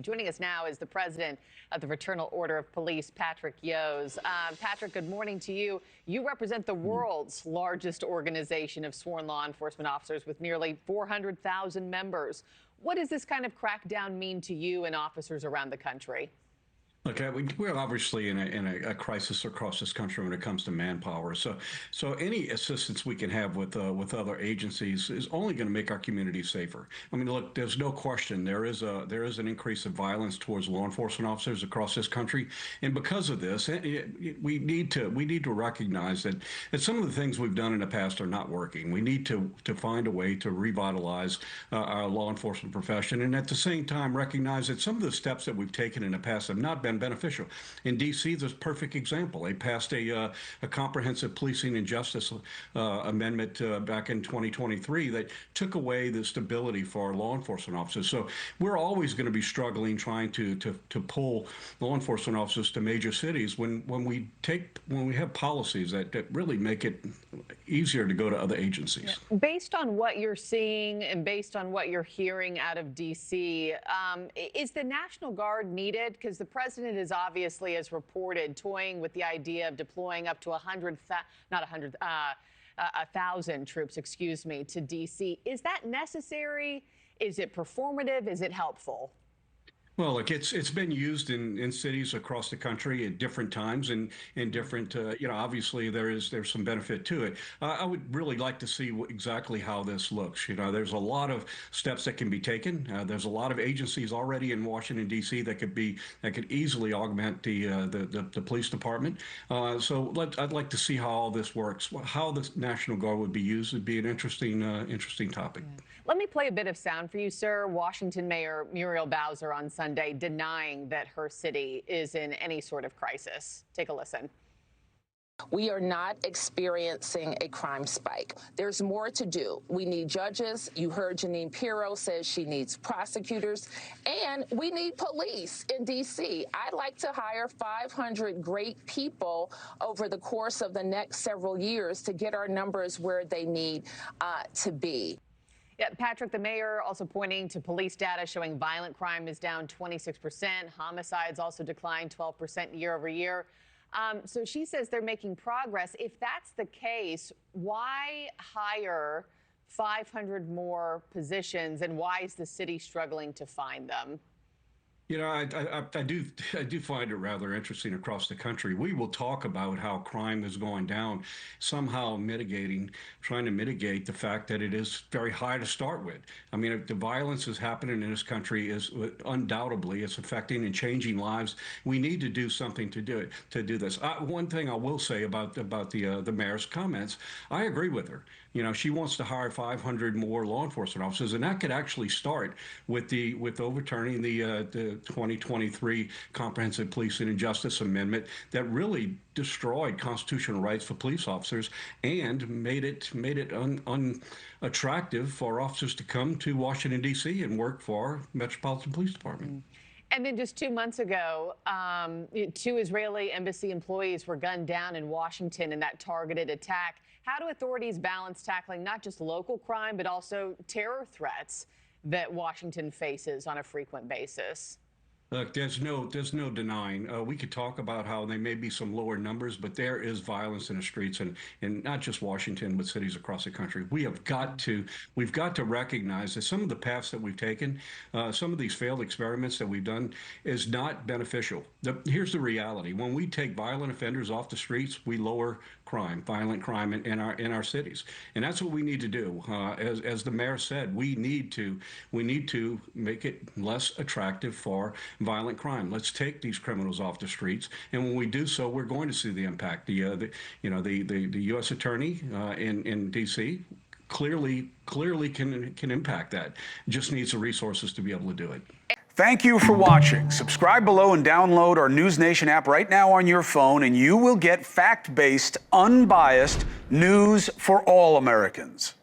Joining us now is the president of the Fraternal Order of Police, Patrick Yoes. Patrick, good morning to you. You represent the world's largest organization of sworn law enforcement officers with nearly 400,000 members. What does this kind of crackdown mean to you and officers around the country? Look, we're obviously in a crisis across this country when it comes to manpower. So any assistance we can have with other agencies is only going to make our community safer. I mean, look, there's no question there is an increase of violence towards law enforcement officers across this country, and because of this, we need to recognize that some of the things we've done in the past are not working. We need to find a way to revitalize our law enforcement profession, and at the same time recognize that some of the steps that we've taken in the past have not been beneficial. In D.C., there's a perfect example. They passed a comprehensive policing and justice amendment back in 2023 that took away the stability for our law enforcement officers. So we're always going to be struggling trying to pull law enforcement officers to major cities when we have policies that really make it easier to go to other agencies. Yeah. Based on what you're seeing and based on what you're hearing out of D.C., is the National Guard needed? Because the president is obviously, as reported, toying with the idea of deploying up to 1,000 troops, to D.C. Is that necessary? Is it performative? Is it helpful? Well, look, it's been used in cities across the country at different times and in different, obviously there's some benefit to it. I would really like to see exactly how this looks. There's a lot of steps that can be taken. There's a lot of agencies already in Washington, D.C. that could easily augment the police department. So I'd like to see how all this works. How the National Guard would be used would be an interesting topic. Yeah. Let me play a bit of sound for you, sir. Washington Mayor Muriel Bowser on Sunday denying that her city is in any sort of crisis. Take a listen. We are not experiencing a crime spike. There's more to do. We need judges. You heard Janine Pirro says she needs prosecutors, and we need police in D.C. I'd like to hire 500 great people over the course of the next several years to get our numbers where they need to be. Yeah, Patrick, the mayor also pointing to police data showing violent crime is down 26%. Homicides also declined 12% year over year. So she says they're making progress. If that's the case, why hire 500 more positions, and why is the city struggling to find them? I do find it rather interesting across the country. We will talk about how crime is going down, somehow trying to mitigate the fact that it is very high to start with. I mean, if the violence is happening in this country is undoubtedly it's affecting and changing lives. We need to do something to do this. One thing I will say about the mayor's comments, I agree with her. She wants to hire 500 more law enforcement officers, and that could actually start with overturning the 2023 Comprehensive Policing and Justice Amendment that really destroyed constitutional rights for police officers and made it unattractive for officers to come to Washington, D.C. and work for Metropolitan Police Department. And then just 2 months ago, 2 Israeli embassy employees were gunned down in Washington in that targeted attack. How do authorities balance tackling not just local crime, but also terror threats that Washington faces on a frequent basis? Look, there's no denying. We could talk about how there may be some lower numbers, but there is violence in the streets, and not just Washington, but cities across the country. We've got to recognize that some of the paths that we've taken, some of these failed experiments that we've done, is not beneficial. Here's the reality: when we take violent offenders off the streets, we lower violent crime in our cities, and that's what we need to do. As the mayor said, we need to make it less attractive for violent crime. Let's take these criminals off the streets, and when we do so, we're going to see the impact. The U.S. Attorney in D.C. clearly can impact that. Just needs the resources to be able to do it. Thank you for watching. Subscribe below and download our NewsNation app right now on your phone, and you will get fact-based, unbiased news for all Americans.